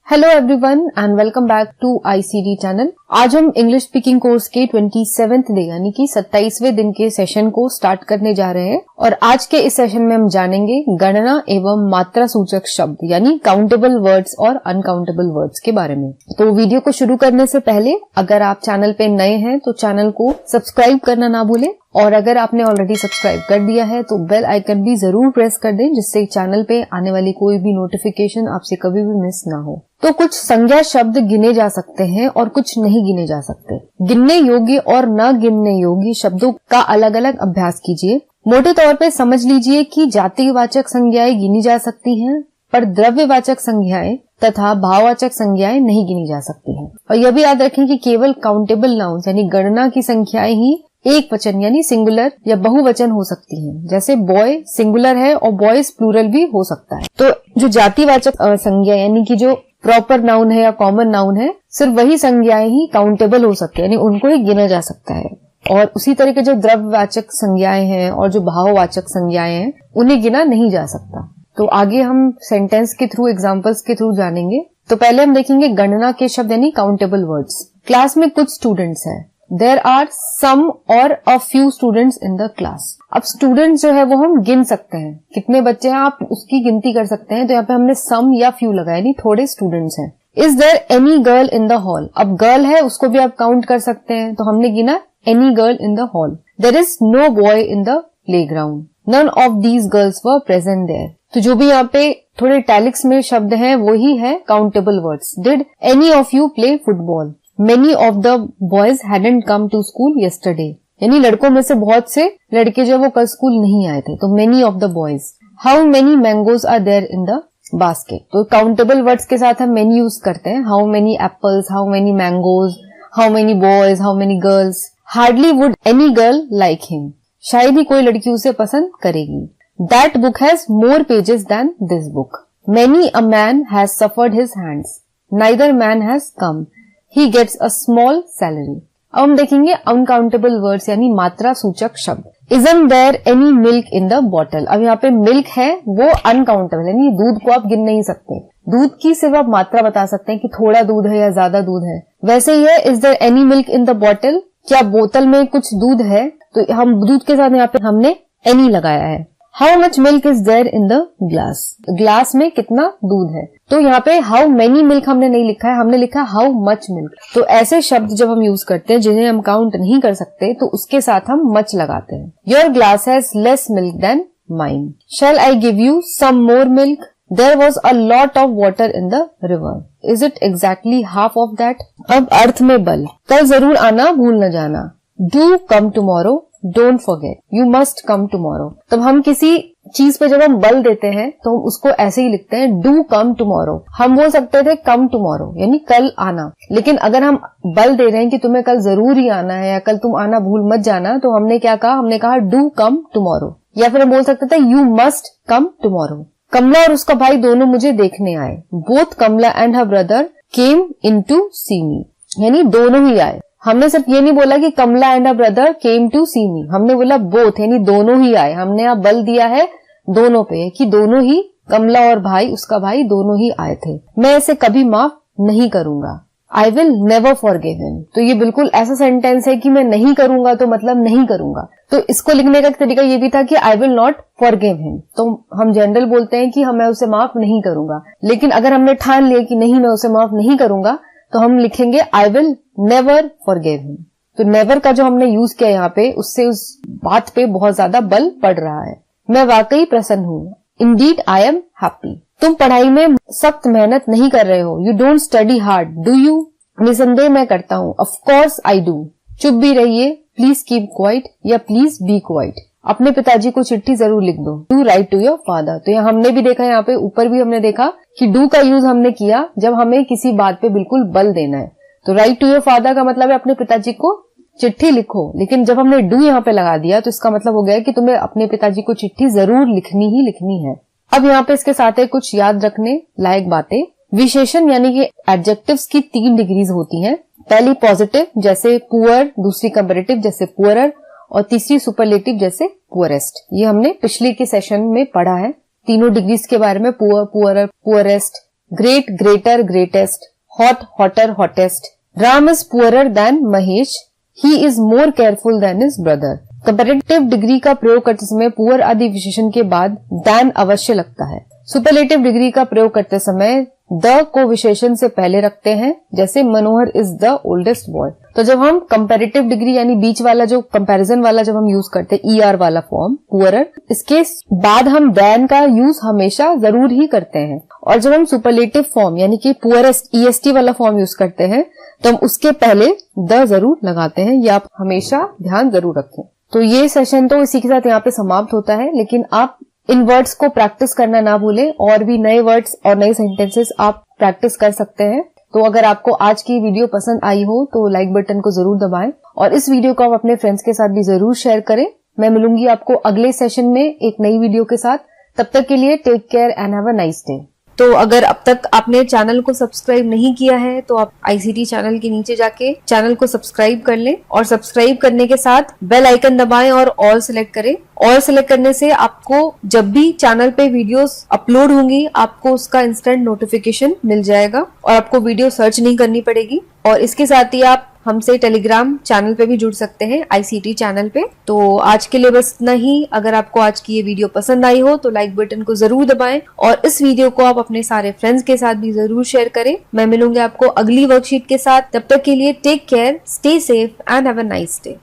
Hello everyone and welcome back to ICD channel. आज हम English speaking course के 27वें day यानी कि 27वें दिन के सेशन को स्टार्ट करने जा रहे हैं और आज के इस सेशन में हम जानेंगे गणना एवं मात्रा सूचक शब्द यानी काउंटेबल वर्ड्स और अनकाउंटेबल वर्ड्स के बारे में। तो वीडियो को शुरू करने से पहले अगर आप चैनल पे नए हैं तो चैनल को सब्सक्राइब करना ना भूलें और अगर आपने ऑलरेडी सब्सक्राइब कर दिया है तो बेल आइकन भी जरूर प्रेस कर दें जिससे चैनल पे आने वाली कोई भी नोटिफिकेशन आपसे कभी भी मिस ना हो। तो कुछ संज्ञा शब्द गिने जा सकते हैं और कुछ नहीं गिने जा सकते। गिनने योग्य और न गिनने योग्य शब्दों का अलग अलग अभ्यास कीजिए। मोटे तौर पे समझ लीजिए कि जातिवाचक संज्ञाएं गिनी जा सकती हैं पर द्रव्यवाचक संज्ञाएं तथा भाववाचक संज्ञाएं नहीं गिनी जा सकती हैं। और यह भी याद रखें कि केवल काउंटेबल नाउन्स यानी गणना की संख्याएं ही एक वचन यानी सिंगुलर या बहुवचन हो सकती हैं। जैसे बॉय सिंगुलर है और बॉयज प्लूरल भी हो सकता है। तो जो जातिवाचक संज्ञा यानी कि जो प्रॉपर नाउन है या कॉमन नाउन है सिर्फ वही संज्ञाएं ही काउंटेबल हो सकती है यानी उनको ही गिना जा सकता है। और उसी तरह के जो द्रव्यवाचक संज्ञाएं हैं और जो भाववाचक संज्ञाएं हैं उन्हें गिना नहीं जा सकता। तो आगे हम सेंटेंस के थ्रू एग्जाम्पल्स के थ्रू जानेंगे। तो पहले हम देखेंगे गणना के शब्द यानी काउंटेबल वर्ड्स। क्लास में कुछ स्टूडेंट्स हैं। There are some or a few students in the class। अब स्टूडेंट्स जो है वो हम गिन सकते हैं, कितने बच्चे हैं आप उसकी गिनती कर सकते हैं। तो यहाँ पे हमने some या few लगाया यानी थोड़े स्टूडेंट्स हैं। Is there any girl in the hall? अब गर्ल है उसको भी आप काउंट कर सकते हैं तो हमने गिना any girl in the hall। There is no boy in the playground। None of these girls were present there। तो जो भी यहाँ पे थोड़े इटैलिक्स में शब्द हैं वो ही है countable words. Did any of you play football? Many of the boys hadn't come to school yesterday। यानी लड़कों में से बहुत से लड़के जो वो कल स्कूल नहीं आए थे। तो many of the boys। How many mangoes are there in the basket? तो काउंटेबल वर्ड्स के साथ हम many यूज करते हैं। How many apples, how many mangoes, how many boys, how many girls। Hardly would any girl like him। शायद ही कोई लड़की उसे पसंद करेगी। That book has more pages than this book। Many a man has suffered his hands। Neither man has come। He gets a small salary। अब हम देखेंगे uncountable words यानी मात्रा सूचक शब्द। Isn't there any milk in the bottle? अब यहाँ पे मिल्क है वो अनकाउंटेबल यानी दूध को आप गिन नहीं सकते। दूध की सिर्फ आप मात्रा बता सकते हैं कि थोड़ा दूध है या ज्यादा दूध है। वैसे ही है Is there any milk in the bottle? क्या बोतल में कुछ दूध है? तो हम दूध के साथ यहाँ पे हमने any लगाया है। How much milk is there in the glass? Glass में कितना दूध है? तो यहाँ पे how many milk हमने नहीं लिखा है, हमने लिखा how much milk। तो ऐसे शब्द जब हम यूज करते हैं जिन्हें हम काउंट नहीं कर सकते तो उसके साथ हम much लगाते हैं। Your glass has less milk than mine। Shall I give you some more milk? There was a lot of water in the river। Is it exactly half of that? अब अर्थ में बल। कल जरूर आना भूल न जाना। Do come tomorrow। Don't forget। You must come tomorrow। तब हम किसी चीज पे जब हम बल देते हैं तो हम उसको ऐसे ही लिखते हैं do come tomorrow। हम बोल सकते थे come tomorrow यानी कल आना, लेकिन अगर हम बल दे रहे हैं कि तुम्हें कल जरूर ही आना है या कल तुम आना भूल मत जाना तो हमने क्या कहा, हमने कहा do come tomorrow। या फिर हम बोल सकते थे you must come tomorrow। कमला और उसका भाई दोनों मुझे देखने आए। Both Kamala and her brother came in to see me। यानी दोनों ही आए। हमने सिर्फ ये नहीं बोला कि Kamala and a brother came to see me, हमने बोला बोथ यानी दोनों ही आए। हमने यहाँ बल दिया है दोनों पे कि दोनों ही कमला और भाई उसका भाई दोनों ही आए थे। मैं इसे कभी माफ नहीं करूंगा। I will never forgive him. तो ये बिल्कुल ऐसा सेंटेंस है कि मैं नहीं करूंगा तो मतलब नहीं करूंगा। तो इसको लिखने का तरीका ये भी था कि I will not forgive him. तो हम जनरल बोलते हैं कि मैं उसे माफ नहीं करूंगा, लेकिन अगर हमने ठान लिया कि नहीं मैं उसे माफ नहीं करूंगा तो हम लिखेंगे I will never forgive him. तो नेवर का जो हमने यूज किया यहाँ पे उससे उस बात पे बहुत ज्यादा बल पड़ रहा है। मैं वाकई प्रसन्न हूँ। Indeed I am happy. तुम पढ़ाई में सख्त मेहनत नहीं कर रहे हो। You don't study hard do you? निसंदेह मैं करता हूँ। Of course I do. चुप भी रहिए। प्लीज कीप क्वाइट या प्लीज बी क्वाइट। अपने पिताजी को चिट्ठी जरूर लिख दो। Do write to your father. तो यहाँ हमने भी देखा, यहाँ पे ऊपर भी हमने देखा कि डू का यूज हमने किया जब हमें किसी बात पे बिल्कुल बल देना है। तो राइट टू योर फादर का मतलब है अपने पिताजी को चिट्ठी लिखो, लेकिन जब हमने डू यहाँ पे लगा दिया तो इसका मतलब हो गया कि तुम्हें अपने पिताजी को चिट्ठी जरूर लिखनी ही लिखनी है। अब यहाँ पे इसके साथ है कुछ याद रखने लायक बातें। विशेषण यानी कि एडजेक्टिव्स की 3 डिग्रीज होती हैं। पहली पॉजिटिव जैसे पुअर, दूसरी कंपैरेटिव जैसे पुअरर और तीसरी सुपरलेटिव जैसे पुअरेस्ट। ये हमने पिछले के सेशन में पढ़ा है तीनों डिग्रीज के बारे में, poor, poorer, poorest, great, greater, greatest, hot, hotter, hottest. Ram is poorer than Mahesh, he is more careful than his brother. Comparative degree का प्रयोग करते समय पुअर आदि विशेषण के बाद देन अवश्य लगता है। सुपरलेटिव डिग्री का प्रयोग करते समय द को विशेषण से पहले रखते हैं, जैसे मनोहर इज द ओल्डेस्ट बॉय। तो जब हम कंपैरेटिव डिग्री यानी बीच वाला जो कंपैरिजन वाला जब हम यूज करते हैं ईआर वाला फॉर्म पुअरर, इसके बाद हम देन का यूज हमेशा जरूर ही करते हैं। और जब हम सुपरलेटिव फॉर्म यानी कि पुअरेस्ट ईएसटी वाला फॉर्म यूज करते हैं तो हम उसके पहले द जरूर लगाते हैं, ये आप हमेशा ध्यान जरूर रखें। तो ये सेशन तो इसी के साथ यहाँ पे समाप्त होता है, लेकिन आप इन वर्ड्स को प्रैक्टिस करना ना भूलें और भी नए वर्ड्स और नए सेंटेंसेस आप प्रैक्टिस कर सकते हैं। तो अगर आपको आज की वीडियो पसंद आई हो तो लाइक बटन को जरूर दबाएं और इस वीडियो को आप अपने फ्रेंड्स के साथ भी जरूर शेयर करें। मैं मिलूंगी आपको अगले सेशन में एक नई वीडियो के साथ। तब तक के लिए take care and have a nice day. तो अगर अब तक आपने चैनल को सब्सक्राइब नहीं किया है तो आप आईसीटी चैनल के नीचे जाके चैनल को सब्सक्राइब कर लें और सब्सक्राइब करने के साथ बेल आइकन दबाएं और ऑल सिलेक्ट करें। ऑल सिलेक्ट करने से आपको जब भी चैनल पे वीडियोस अपलोड होंगी आपको उसका इंस्टेंट नोटिफिकेशन मिल जाएगा और आपको वीडियो सर्च नहीं करनी पड़ेगी। और इसके साथ ही आप हमसे टेलीग्राम चैनल पे भी जुड़ सकते हैं आईसीटी चैनल पे। तो आज के लिए बस इतना ही। अगर आपको आज की ये वीडियो पसंद आई हो तो लाइक बटन को जरूर दबाएं और इस वीडियो को आप अपने सारे फ्रेंड्स के साथ भी जरूर शेयर करें। मैं मिलूंगी आपको अगली वर्कशीट के साथ। तब तक के लिए take care, stay safe and have a nice day.